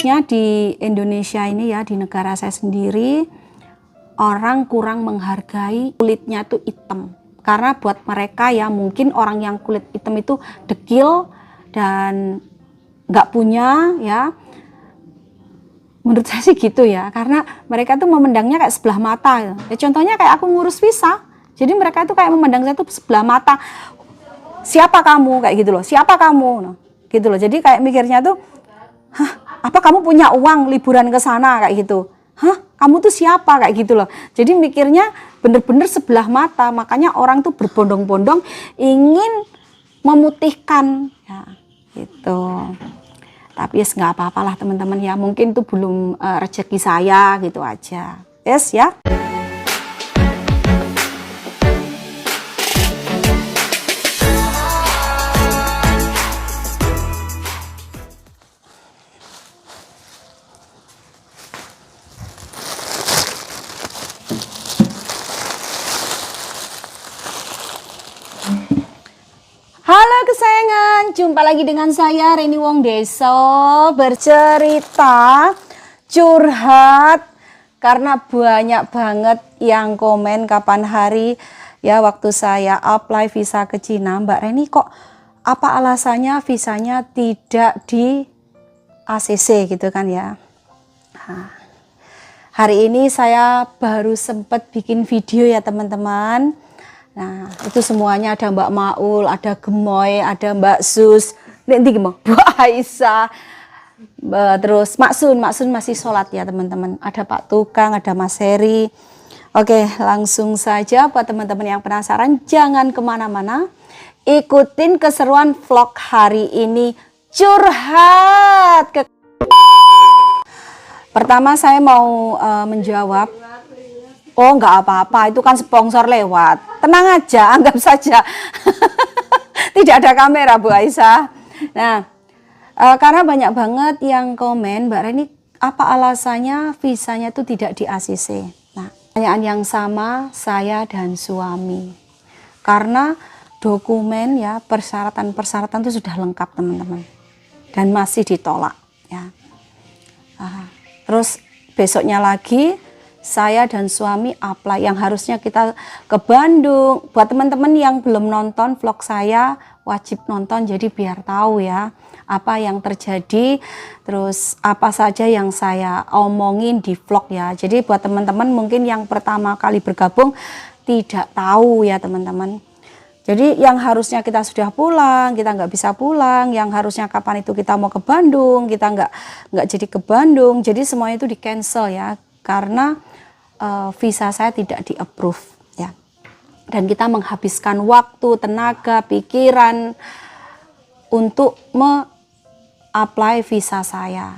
khususnya di Indonesia ini ya, di negara saya sendiri, orang kurang menghargai kulitnya itu hitam. Karena buat mereka ya, mungkin orang yang kulit hitam itu dekil dan nggak punya ya. Menurut saya sih gitu ya, karena mereka tuh memandangnya kayak sebelah mata. Ya, contohnya kayak aku ngurus visa, jadi mereka itu kayak memandang saya tuh sebelah mata. Siapa kamu kayak gitu loh? Siapa kamu? Nah, gitu loh. Jadi kayak mikirnya tuh, hah, apa kamu punya uang liburan ke sana kayak gitu? Hah, kamu tuh siapa kayak gitu loh. Jadi mikirnya bener-bener sebelah mata, makanya orang tuh berbondong-bondong ingin memutihkan ya, gitu. Tapi yes, nggak apa-apalah teman-teman ya, mungkin itu belum rezeki saya gitu aja. Yes ya. Halo kesayangan, jumpa lagi dengan saya Reni Wongdeso, bercerita, curhat, karena banyak banget yang komen kapan hari ya waktu saya apply visa ke Cina. Mbak Reni, kok apa alasannya visanya tidak di ACC gitu kan ya. Nah, hari ini saya baru sempat bikin video ya teman-teman. Nah, itu semuanya ada Mbak Maul, ada Gemoy, ada Mbak Sus, nanti gimana? Bu Aisyah, terus Maksun masih sholat ya teman-teman. Ada Pak Tukang, ada Mas Heri. Oke, langsung saja buat teman-teman yang penasaran, jangan kemana-mana. Ikutin keseruan vlog hari ini, curhat. Pertama saya mau menjawab, oh nggak apa-apa, itu kan sponsor lewat. Tenang aja, anggap saja. Tidak ada kamera Bu Aisyah. Nah, karena banyak banget yang komen, Mbak Reni, apa alasannya visanya itu tidak di ACC? Nah, pertanyaan yang sama saya dan suami. Karena dokumen ya, persyaratan-persyaratan itu sudah lengkap teman-teman. Dan masih ditolak ya. Terus besoknya lagi saya dan suami apply, yang harusnya kita ke Bandung. Buat teman-teman yang belum nonton vlog saya, wajib nonton jadi biar tahu ya apa yang terjadi, terus apa saja yang saya omongin di vlog ya. Jadi buat teman-teman mungkin yang pertama kali bergabung tidak tahu ya teman-teman. Jadi yang harusnya kita sudah pulang, kita nggak bisa pulang. Yang harusnya kapan itu kita mau ke Bandung, kita nggak jadi ke Bandung. Jadi semuanya itu di cancel ya, karena visa saya tidak di approve ya. Dan kita menghabiskan waktu, tenaga, pikiran untuk me-apply visa saya.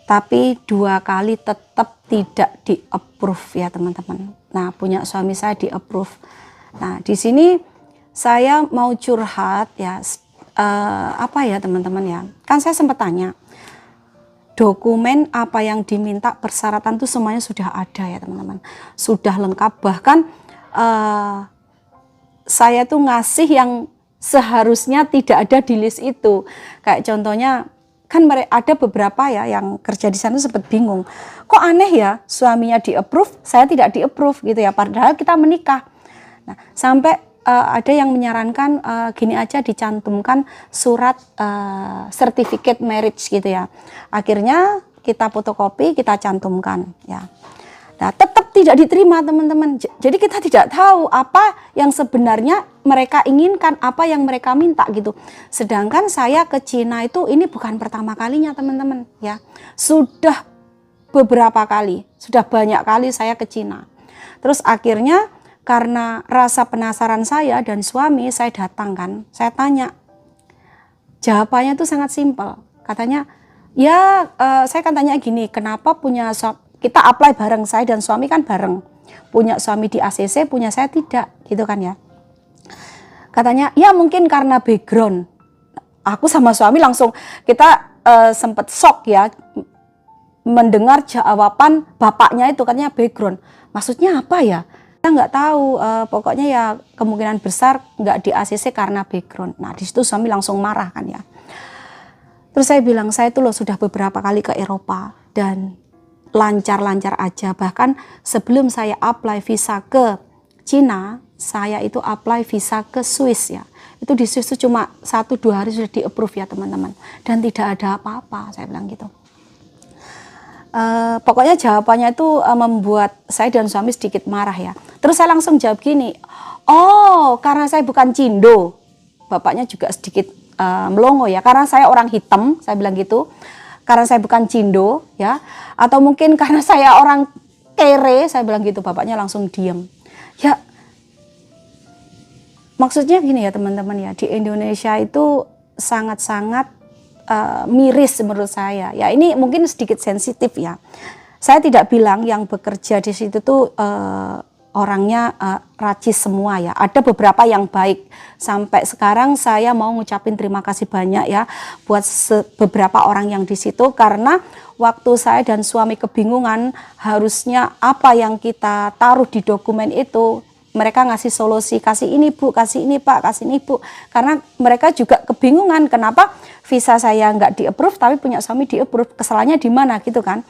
Tapi 2 kali tetap tidak di approve ya teman-teman. Nah, punya suami saya di approve. Nah, di sini saya mau curhat ya, apa ya teman-teman ya. Kan saya sempat tanya, dokumen apa yang diminta, persyaratan itu semuanya sudah ada ya teman-teman, sudah lengkap. Bahkan saya tuh ngasih yang seharusnya tidak ada di list itu. Kayak contohnya kan ada beberapa ya yang kerja di sana sempat bingung, kok aneh ya suaminya di approve, saya tidak di approve gitu ya, padahal kita menikah. Nah, sampai ada yang menyarankan gini aja, dicantumkan surat certificate marriage gitu ya. Akhirnya kita fotokopi, kita cantumkan ya. Nah, tetap tidak diterima teman-teman. Jadi kita tidak tahu apa yang sebenarnya mereka inginkan, apa yang mereka minta gitu. Sedangkan saya ke Cina itu ini bukan pertama kalinya teman-teman ya. Sudah beberapa kali, sudah banyak kali saya ke Cina. Terus akhirnya karena rasa penasaran saya dan suami, saya datang kan, saya tanya. Jawabannya itu sangat simpel. Katanya, ya saya kan tanya gini, kenapa punya kita apply bareng, saya dan suami kan bareng. Punya suami di ACC, punya saya tidak, gitu kan ya. Katanya, ya mungkin karena background. Aku sama suami langsung, kita sempat shock ya, mendengar jawaban bapaknya itu katanya background. Maksudnya apa ya? Kita nggak tahu, pokoknya ya kemungkinan besar nggak di ACC karena background. Nah, di situ suami langsung marah kan ya. Terus saya bilang, saya tuh loh sudah beberapa kali ke Eropa dan lancar-lancar aja. Bahkan sebelum saya apply visa ke Cina, saya itu apply visa ke Swiss ya. Itu di Swiss itu cuma 1-2 hari sudah di-approve ya teman-teman. Dan tidak ada apa-apa, saya bilang gitu. Pokoknya jawabannya itu membuat saya dan suami sedikit marah ya. Terus saya langsung jawab gini, oh karena saya bukan Cindo. Bapaknya juga sedikit melongo ya, karena saya orang hitam, saya bilang gitu. Karena saya bukan Cindo ya, atau mungkin karena saya orang kere, saya bilang gitu. Bapaknya langsung diam. Ya, maksudnya gini ya teman-teman ya, di Indonesia itu sangat-sangat miris menurut saya. Ya ini mungkin sedikit sensitif ya. Saya tidak bilang yang bekerja di situ tuh orangnya racis semua ya. Ada beberapa yang baik. Sampai sekarang saya mau ngucapin terima kasih banyak ya buat beberapa orang yang di situ, karena waktu saya dan suami kebingungan harusnya apa yang kita taruh di dokumen itu, mereka ngasih solusi, kasih ini Bu, kasih ini Pak, kasih ini Bu. Karena mereka juga kebingungan kenapa visa saya nggak di-approve tapi punya suami di-approve, kesalahannya di mana gitu kan.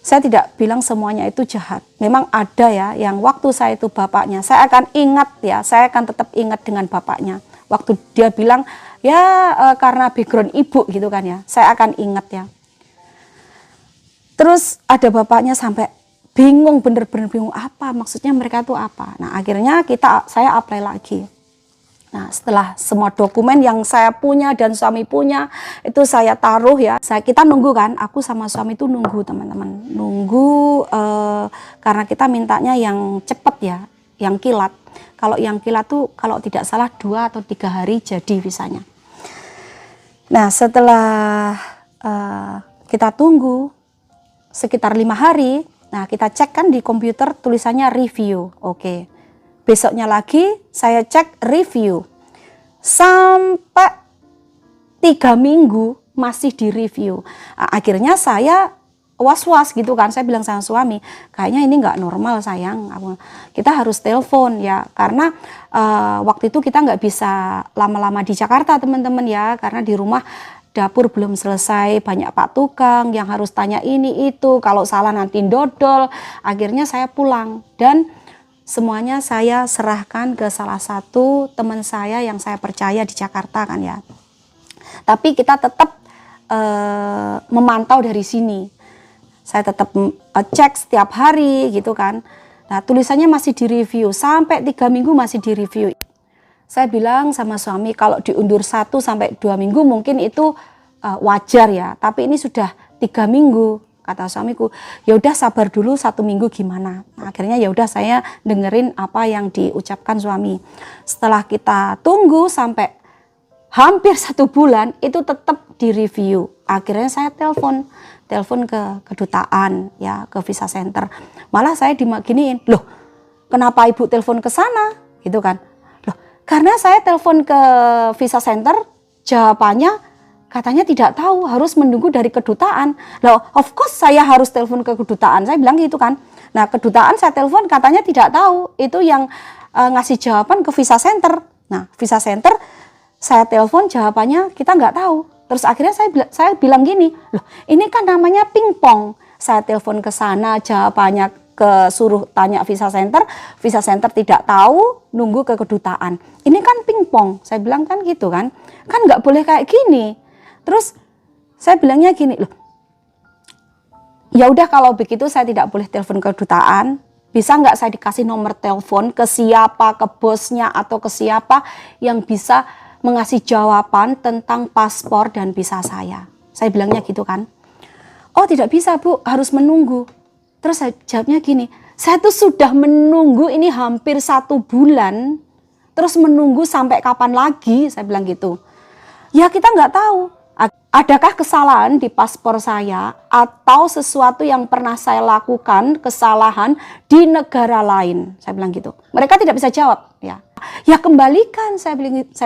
Saya tidak bilang semuanya itu jahat. Memang ada ya yang waktu saya itu bapaknya, saya akan ingat ya, saya akan tetap ingat dengan bapaknya. Waktu dia bilang ya karena background ibu gitu kan ya, saya akan ingat ya. Terus ada bapaknya sampai bingung, bener-bener bingung apa maksudnya mereka itu apa. Nah akhirnya saya apply lagi. Nah setelah semua dokumen yang saya punya dan suami punya itu saya taruh ya, kita nunggu kan, aku sama suami itu nunggu teman-teman, nunggu karena kita mintanya yang cepat ya, yang kilat. Kalau yang kilat tuh kalau tidak salah 2 atau 3 hari jadi visanya. Nah setelah kita tunggu sekitar 5 hari, nah kita cek kan di komputer tulisannya review, oke. Besoknya lagi saya cek review, sampai 3 minggu masih di review. Nah, akhirnya saya was-was gitu kan, saya bilang sama suami, kayaknya ini nggak normal sayang, kita harus telepon ya, karena waktu itu kita nggak bisa lama-lama di Jakarta teman-teman ya, karena di rumah dapur belum selesai, banyak pak tukang yang harus tanya ini itu, kalau salah nanti dodol. Akhirnya saya pulang dan semuanya saya serahkan ke salah satu teman saya yang saya percaya di Jakarta kan ya. Tapi kita tetap memantau dari sini. Saya tetap cek setiap hari gitu kan. Nah tulisannya masih di review, sampai 3 minggu masih di review. Saya bilang sama suami kalau diundur 1 sampai 2 minggu mungkin itu wajar ya. Tapi ini sudah 3 minggu. Kata suamiku, ya udah sabar dulu 1 minggu gimana. Nah, akhirnya ya udah saya dengerin apa yang diucapkan suami. Setelah kita tunggu sampai hampir 1 bulan itu tetap di review. Akhirnya saya telepon ke kedutaan ya, ke visa center. Malah saya diginiin, loh kenapa ibu telepon ke sana gitu kan. Loh karena saya telepon ke visa center, jawabannya katanya tidak tahu, harus menunggu dari kedutaan. Loh, of course saya harus telepon ke kedutaan. Saya bilang gitu kan. Nah, kedutaan saya telepon katanya tidak tahu. Itu yang ngasih jawaban ke visa center. Nah, visa center saya telepon jawabannya kita nggak tahu. Terus akhirnya saya bilang gini, loh ini kan namanya pingpong. Saya telepon ke sana, jawabannya suruh tanya visa center tidak tahu, nunggu ke kedutaan. Ini kan pingpong. Saya bilang kan gitu kan. Kan nggak boleh kayak gini. Terus saya bilangnya gini, loh ya udah kalau begitu saya tidak boleh telepon ke kedutaan, bisa nggak saya dikasih nomor telepon ke siapa, ke bosnya atau ke siapa yang bisa mengasih jawaban tentang paspor dan visa saya. Saya bilangnya gitu kan. Oh tidak bisa Bu, harus menunggu. Terus saya jawabnya gini, saya tuh sudah menunggu ini hampir 1 bulan, terus menunggu sampai kapan lagi, saya bilang gitu. Ya kita nggak tahu. Adakah kesalahan di paspor saya atau sesuatu yang pernah saya lakukan kesalahan di negara lain? Saya bilang gitu. Mereka tidak bisa jawab ya. Ya kembalikan, saya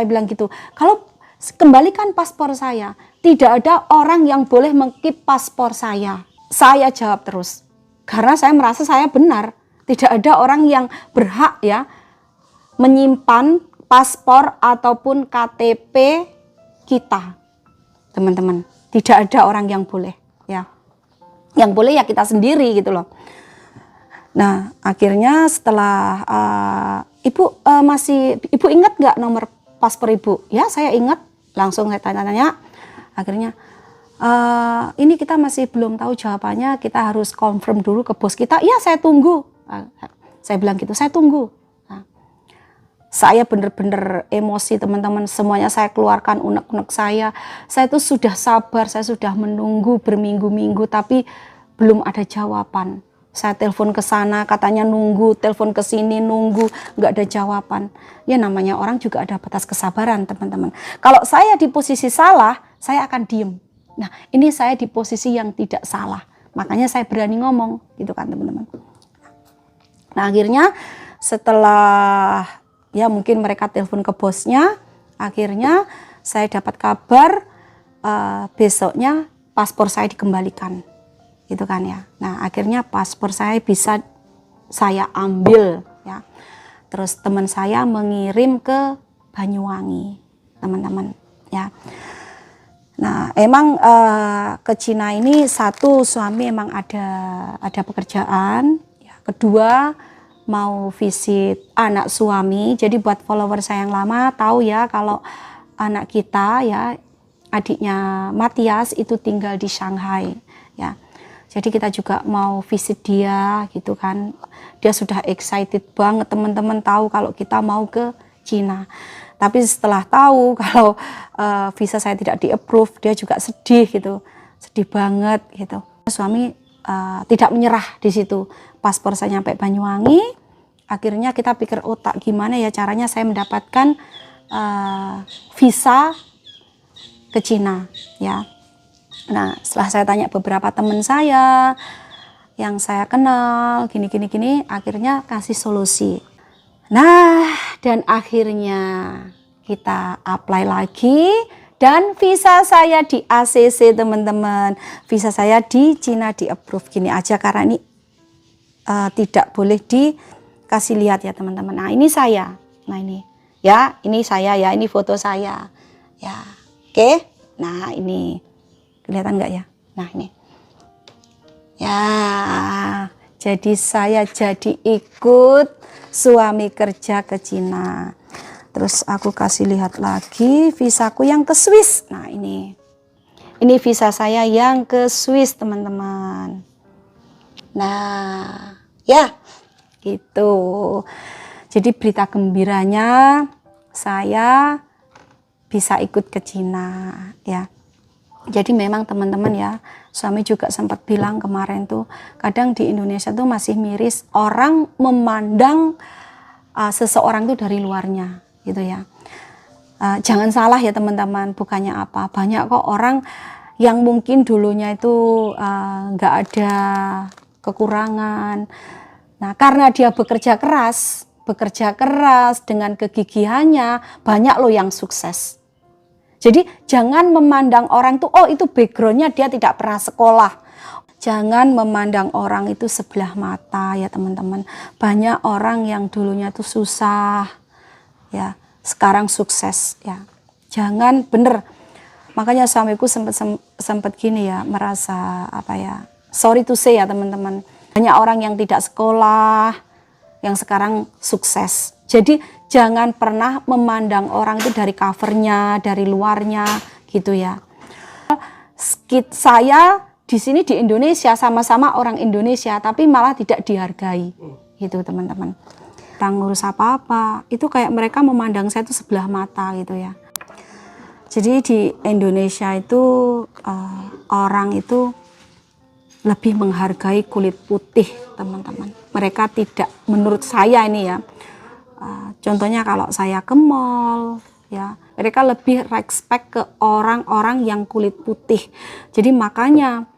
bilang gitu. Kalau kembalikan paspor saya, tidak ada orang yang boleh mengkeep paspor saya. Saya jawab terus. Karena saya merasa saya benar. Tidak ada orang yang berhak ya menyimpan paspor ataupun KTP kita. teman-teman. Tidak ada orang yang boleh, ya. Yang boleh ya kita sendiri gitu loh. Nah, akhirnya setelah Ibu ingat nggak nomor paspor Ibu? Ya, saya ingat. Langsung saya tanya-tanya. Akhirnya ini kita masih belum tahu jawabannya. Kita harus confirm dulu ke bos kita. Ya, saya tunggu. Saya bilang gitu, saya tunggu. Saya bener-bener emosi teman-teman, semuanya saya keluarkan unek-unek saya. Saya tuh sudah sabar, saya sudah menunggu berminggu-minggu tapi belum ada jawaban. Saya telepon ke sana katanya nunggu, telepon ke sini nunggu, nggak ada jawaban. Ya namanya orang juga ada batas kesabaran teman-teman. Kalau saya di posisi salah, saya akan diem. Nah ini saya di posisi yang tidak salah, makanya saya berani ngomong gitu kan teman-teman. Nah akhirnya setelah ya mungkin mereka telepon ke bosnya, akhirnya saya dapat kabar besoknya paspor saya dikembalikan, gitu kan ya. Nah akhirnya paspor saya bisa saya ambil ya. Terus teman saya mengirim ke Banyuwangi, teman-teman ya. Nah emang ke Cina ini satu suami emang ada pekerjaan, ya. Kedua mau visit anak suami. Jadi buat follower saya yang lama tahu ya kalau anak kita ya adiknya Matias itu tinggal di Shanghai ya. Jadi kita juga mau visit dia gitu kan. Dia sudah excited banget teman-teman tahu kalau kita mau ke Cina. Tapi setelah tahu kalau visa saya tidak di-approve, dia juga sedih gitu. Sedih banget gitu. Suami tidak menyerah di situ. Paspor saya nyampe Banyuwangi, akhirnya kita pikir otak gimana ya caranya saya mendapatkan visa ke Cina ya. Nah setelah saya tanya beberapa teman saya yang saya kenal gini, akhirnya kasih solusi. Nah dan akhirnya kita apply lagi. Dan visa saya di ACC teman-teman, visa saya di Cina di approve gini aja karena ini tidak boleh dikasih lihat ya teman-teman. Nah ini saya, nah ini ya, ini saya ya, ini foto saya ya, oke. Nah ini kelihatan nggak ya? Nah ini ya, jadi saya jadi ikut suami kerja ke Cina. Terus aku kasih lihat lagi visaku yang ke Swiss. Nah ini visa saya yang ke Swiss teman-teman. Nah ya gitu. Jadi berita gembiranya saya bisa ikut ke Cina ya. Jadi memang teman-teman ya, suami juga sempat bilang kemarin tuh kadang di Indonesia tuh masih miris orang memandang seseorang tuh dari luarnya gitu ya. Jangan salah ya teman-teman, bukannya apa, banyak kok orang yang mungkin dulunya itu nggak ada kekurangan. Nah karena dia bekerja keras dengan kegigihannya, banyak loh yang sukses. Jadi jangan memandang orang tuh, oh itu backgroundnya dia tidak pernah sekolah. Jangan memandang orang itu sebelah mata ya teman-teman. Banyak orang yang dulunya tuh susah ya, sekarang sukses ya. Jangan bener. Makanya suamiku sempat gini ya, merasa apa ya, sorry to say ya teman-teman. Banyak orang yang tidak sekolah yang sekarang sukses. Jadi jangan pernah memandang orang itu dari covernya, dari luarnya gitu ya. Saya di sini di Indonesia sama-sama orang Indonesia tapi malah tidak dihargai gitu teman-teman. Tentang ngurus apa-apa, itu kayak mereka memandang saya itu sebelah mata gitu ya. Jadi di Indonesia itu orang itu lebih menghargai kulit putih teman-teman. Mereka tidak, menurut saya ini ya, contohnya kalau saya ke mall ya, mereka lebih respect ke orang-orang yang kulit putih. Jadi makanya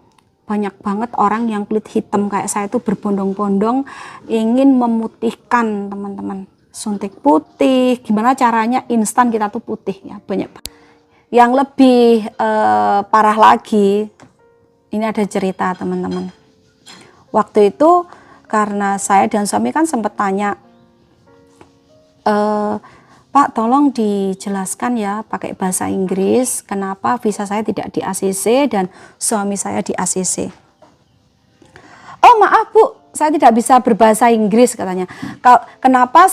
banyak banget orang yang kulit hitam kayak saya itu berbondong-bondong ingin memutihkan teman-teman. Suntik putih, gimana caranya instan kita tuh putih ya, banyak. Yang lebih parah lagi, ini ada cerita teman-teman. Waktu itu karena saya dan suami kan sempat tanya, Pak, tolong dijelaskan ya pakai bahasa Inggris kenapa visa saya tidak di ACC dan suami saya di ACC. Oh maaf Bu, saya tidak bisa berbahasa Inggris katanya. Kenapa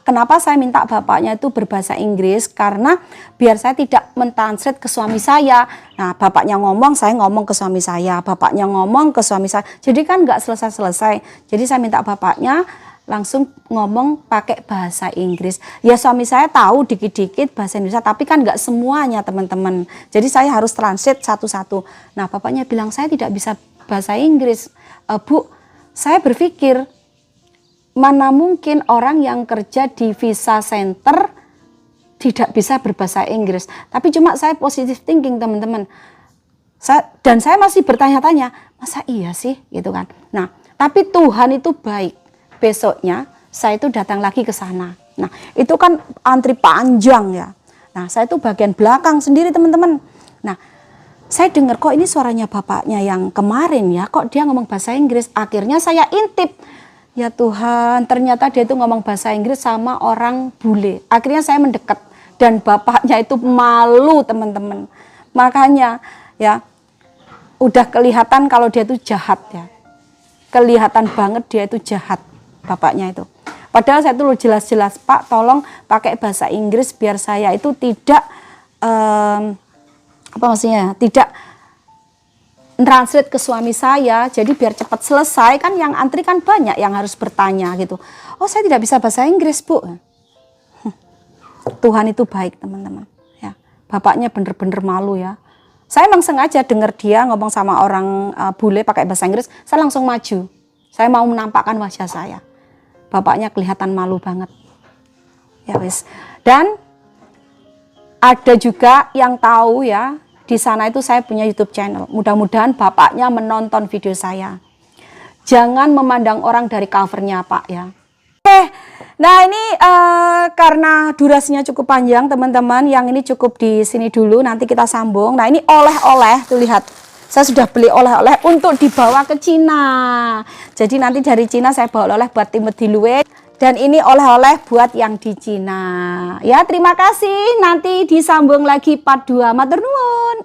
kenapa saya minta bapaknya itu berbahasa Inggris, karena biar saya tidak mentranslate ke suami saya. Nah bapaknya ngomong, saya ngomong ke suami saya, bapaknya ngomong ke suami saya. Jadi kan nggak selesai-selesai. Jadi saya minta bapaknya langsung ngomong pakai bahasa Inggris. Ya suami saya tahu dikit-dikit bahasa Indonesia, tapi kan nggak semuanya teman-teman. Jadi saya harus translate satu-satu. Nah bapaknya bilang saya tidak bisa bahasa Inggris. Bu, saya berpikir mana mungkin orang yang kerja di visa center tidak bisa berbahasa Inggris. Tapi cuma saya positive thinking teman-teman. Dan saya masih bertanya-tanya, masa iya sih gitu kan. Nah, tapi Tuhan itu baik. Besoknya saya itu datang lagi ke sana. Nah, itu kan antri panjang ya. Nah, saya itu bagian belakang sendiri teman-teman. Nah, saya dengar kok ini suaranya bapaknya yang kemarin ya, kok dia ngomong bahasa Inggris. Akhirnya saya intip. Ya Tuhan, ternyata dia itu ngomong bahasa Inggris sama orang bule. Akhirnya saya mendekat dan bapaknya itu malu teman-teman. Makanya ya udah kelihatan kalau dia itu jahat ya. Kelihatan banget dia itu jahat. Bapaknya itu. Padahal saya tuh jelas-jelas, Pak tolong pakai bahasa Inggris biar saya itu tidak tidak translate ke suami saya, jadi biar cepat selesai, kan yang antri kan banyak yang harus bertanya gitu. Oh saya tidak bisa bahasa Inggris Bu. Tuhan itu baik teman-teman ya. Bapaknya bener-bener malu ya. Saya emang sengaja dengar dia ngomong sama orang bule pakai bahasa Inggris, saya langsung maju. Saya mau menampakkan wajah saya. Bapaknya kelihatan malu banget. Ya wis. Dan ada juga yang tahu ya, di sana itu saya punya YouTube channel. Mudah-mudahan bapaknya menonton video saya. Jangan memandang orang dari covernya Pak ya. Oke, nah ini karena durasinya cukup panjang teman-teman, yang ini cukup di sini dulu, nanti kita sambung. Nah ini oleh-oleh, tuh lihat. Saya sudah beli oleh-oleh untuk dibawa ke Cina. Jadi nanti dari Cina saya bawa oleh-oleh buat Timothy Luwe. Dan ini oleh-oleh buat yang di Cina. Ya terima kasih. Nanti disambung lagi part 2. Matur nuwun.